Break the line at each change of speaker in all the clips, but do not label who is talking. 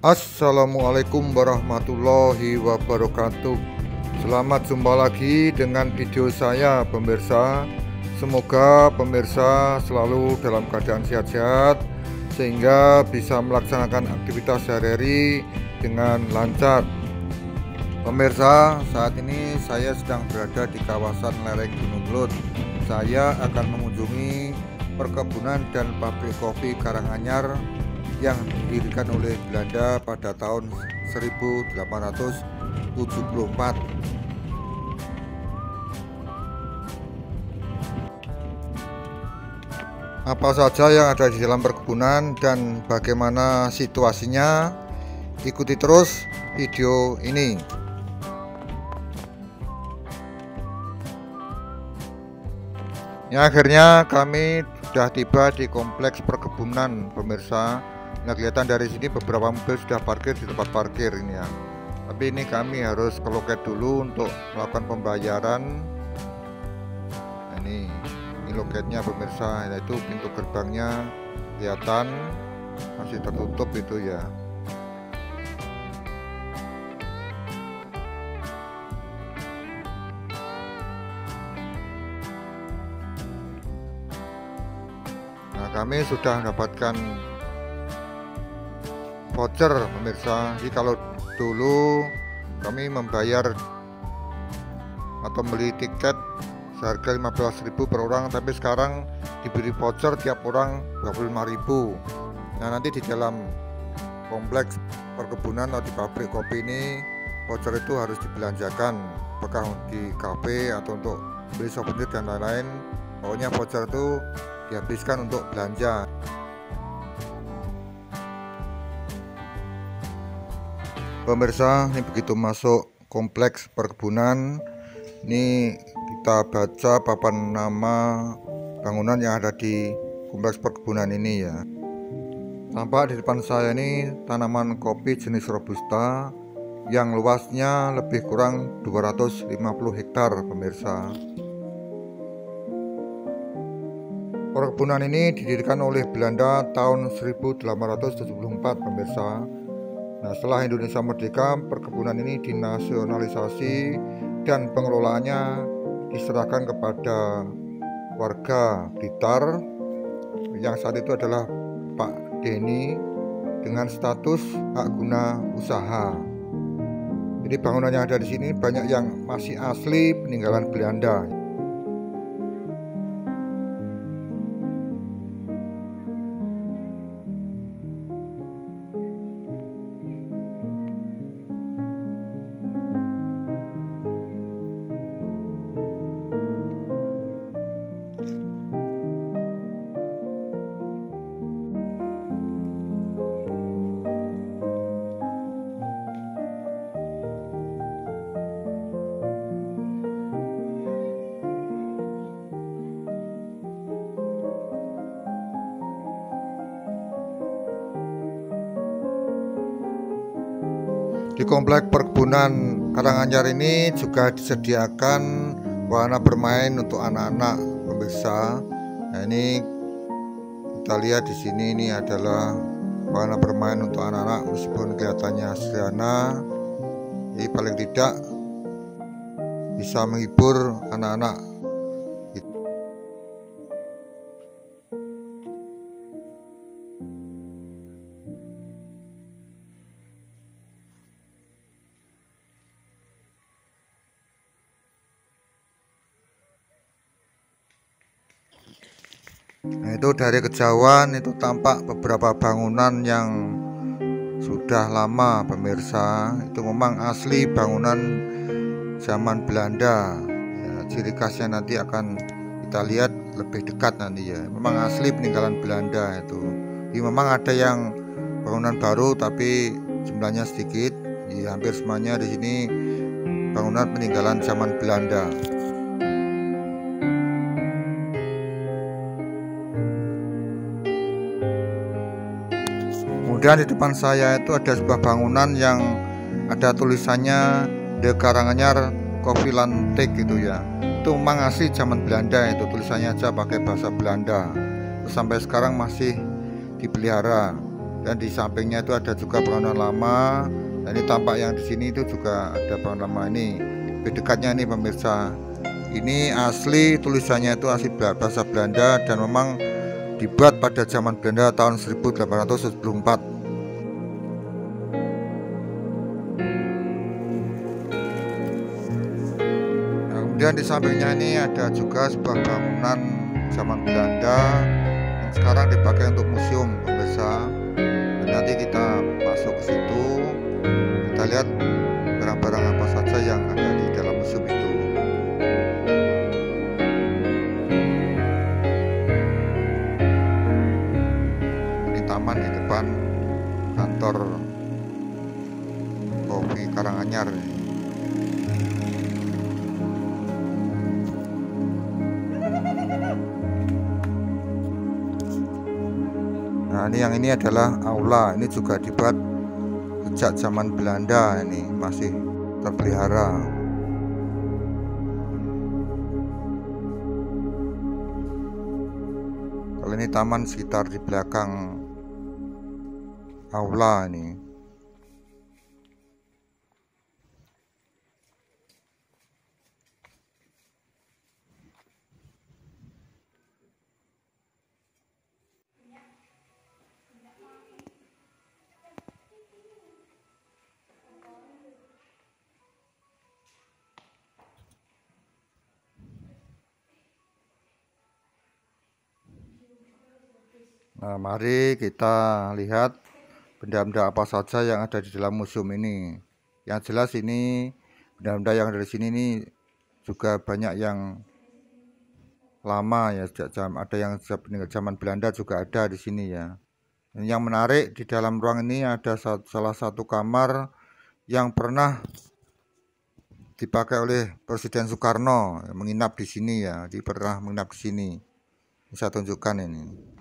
Assalamualaikum warahmatullahi wabarakatuh. Selamat jumpa lagi dengan video saya pemirsa. Semoga pemirsa selalu dalam keadaan sehat-sehat sehingga bisa melaksanakan aktivitas sehari-hari dengan lancar. Pemirsa, saat ini saya sedang berada di kawasan lereng Gunung Lut. Saya akan mengunjungi perkebunan dan pabrik kopi Karanganyar yang didirikan oleh Belanda pada tahun 1874. Apa saja yang ada di dalam perkebunan dan bagaimana situasinya, ikuti terus video ini. Ya, akhirnya kami sudah tiba di kompleks perkebunan pemirsa. Nah, kelihatan dari sini beberapa mobil sudah parkir di tempat parkir ini ya. Tapi ini kami harus ke loket dulu untuk melakukan pembayaran. Nah, ini loketnya pemirsa, yaitu pintu gerbangnya kelihatan masih tertutup itu ya. Nah, kami sudah mendapatkan voucher pemirsa. Jadi kalau dulu kami membayar atau beli tiket seharga 15.000 per orang, tapi sekarang diberi voucher tiap orang 25.000. Nah, nanti di dalam kompleks perkebunan atau di pabrik kopi ini voucher itu harus dibelanjakan, apakah di kafe atau untuk beli souvenir dan lain-lain. Pokoknya voucher itu dihabiskan untuk belanja. Pemirsa, ini begitu masuk kompleks perkebunan, ini kita baca papan nama bangunan yang ada di kompleks perkebunan ini ya. Tampak di depan saya ini tanaman kopi jenis robusta yang luasnya lebih kurang 250 hektar pemirsa. Perkebunan ini didirikan oleh Belanda tahun 1874 pemirsa. Nah, setelah Indonesia merdeka, perkebunan ini dinasionalisasi dan pengelolaannya diserahkan kepada warga Blitar yang saat itu adalah Pak Deni dengan status hak guna usaha. Jadi bangunan yang ada di sini banyak yang masih asli peninggalan Belanda. Di komplek perkebunan Karanganyar ini juga disediakan wahana bermain untuk anak-anak pemirsa. Nah, ini kita lihat di sini, ini adalah wahana bermain untuk anak-anak meskipun kelihatannya sederhana, jadi paling tidak bisa menghibur anak-anak. Nah, itu dari kejauhan itu tampak beberapa bangunan yang sudah lama pemirsa. Itu memang asli bangunan zaman Belanda ya, ciri khasnya nanti akan kita lihat lebih dekat nanti ya. Memang asli peninggalan Belanda itu. Jadi memang ada yang bangunan baru tapi jumlahnya sedikit. Jadi hampir semuanya di sini bangunan peninggalan zaman Belanda. Kemudian di depan saya itu ada sebuah bangunan yang ada tulisannya The Karanganyar Coffee Lantek gitu ya. Itu memang asli zaman Belanda, itu tulisannya aja pakai bahasa Belanda. Terus sampai sekarang masih dipelihara. dan di sampingnya itu ada juga bangunan lama. Dan ini tampak yang di sini itu juga ada bangunan lama. Ini lebih dekatnya nih pemirsa, ini asli tulisannya itu asli bahasa Belanda dan memang dibuat pada zaman Belanda tahun 1874. Nah, kemudian di sampingnya ini ada juga sebuah bangunan zaman Belanda yang sekarang dipakai untuk museum pemirsa. Dan nanti kita masuk ke situ, kita lihat barang-barang apa saja yang ada di dalam museum itu. Ini taman di depan kantor Kopi Karanganyar. Nah, ini yang ini adalah aula. Ini juga dibuat sejak zaman Belanda, ini masih terpelihara. Kalau ini taman sekitar di belakang aula ini. Nah, mari kita lihat benda-benda apa saja yang ada di dalam museum ini. Yang jelas ini benda-benda yang ada di sini ini juga banyak yang lama ya, ada yang sejak zaman Belanda juga ada di sini ya. Dan yang menarik di dalam ruang ini ada salah satu kamar yang pernah dipakai oleh Presiden Soekarno, menginap di sini ya. Dia pernah menginap di sini. Saya tunjukkan ini.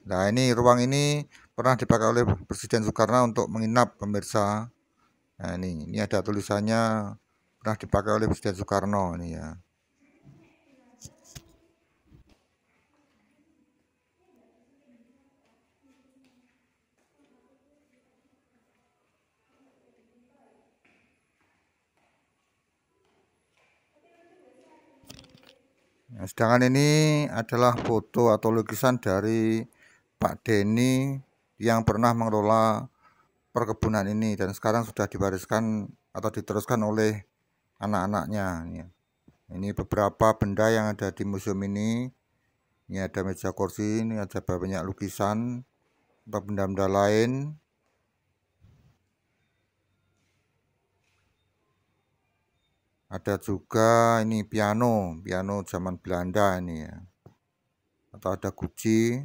Nah, ini ruang ini pernah dipakai oleh Presiden Soekarno untuk menginap pemirsa. Nah, ini ada tulisannya pernah dipakai oleh Presiden Soekarno ini ya. Nah, sedangkan ini adalah foto atau lukisan dari Pak Denny yang pernah mengelola perkebunan ini dan sekarang sudah diwariskan atau diteruskan oleh anak-anaknya. Ini beberapa benda yang ada di museum ini. Ini ada meja kursi, ini ada banyak lukisan atau benda-benda lain. Ada juga ini piano zaman Belanda ini ya. Atau ada guci.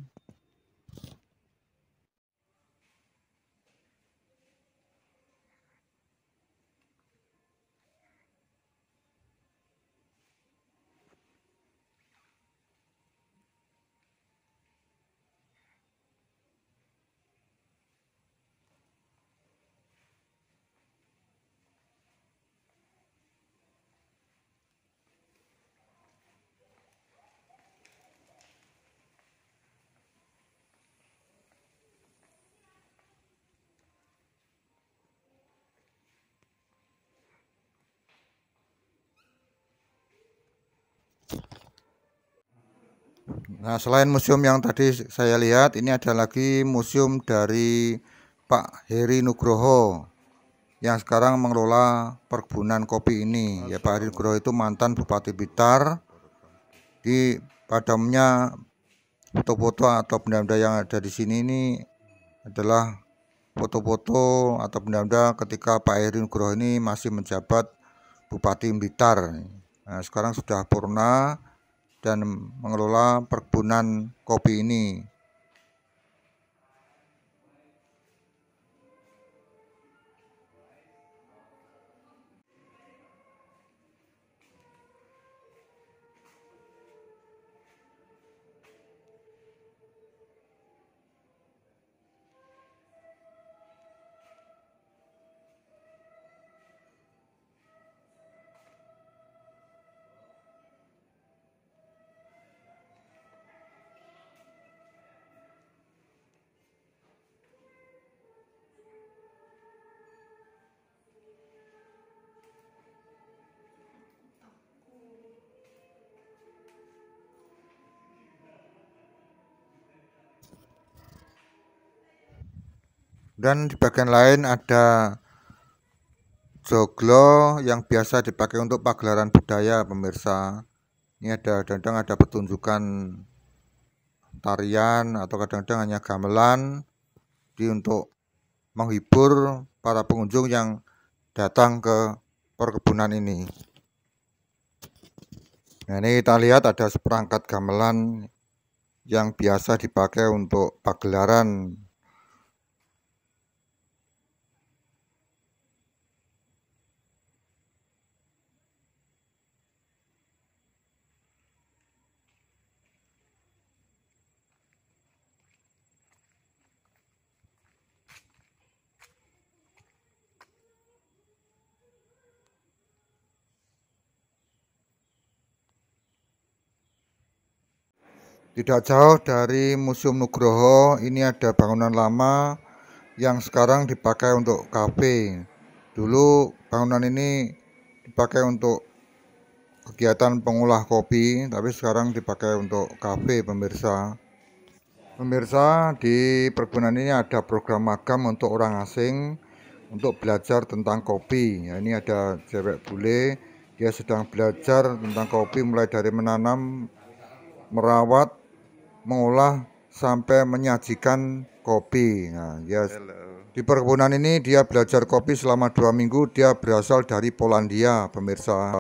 Nah, selain museum yang tadi saya lihat, ini ada lagi museum dari Pak Heri Nugroho yang sekarang mengelola perkebunan kopi ini. Ya, Pak Heri Nugroho itu mantan Bupati Blitar. Di padamnya foto-foto atau benda-benda yang ada di sini ini adalah foto-foto atau benda-benda ketika Pak Heri Nugroho ini masih menjabat Bupati Blitar. Nah, sekarang sudah purna dan mengelola perkebunan kopi ini. Dan di bagian lain ada joglo yang biasa dipakai untuk pagelaran budaya, pemirsa. Ini ada kadang ada pertunjukan tarian atau kadang-kadang hanya gamelan untuk menghibur para pengunjung yang datang ke perkebunan ini. Nah, ini kita lihat ada seperangkat gamelan yang biasa dipakai untuk pagelaran. Tidak jauh dari Museum Nugroho, ini ada bangunan lama yang sekarang dipakai untuk kafe. Dulu bangunan ini dipakai untuk kegiatan pengolah kopi, tapi sekarang dipakai untuk kafe, pemirsa. Pemirsa, di perkebunan ini ada program magang untuk orang asing untuk belajar tentang kopi. Ya, ini ada cewek bule, dia sedang belajar tentang kopi mulai dari menanam, merawat, mengolah sampai menyajikan kopi. Nah, ya, di perkebunan ini dia belajar kopi selama 2 minggu. Dia berasal dari Polandia, pemirsa.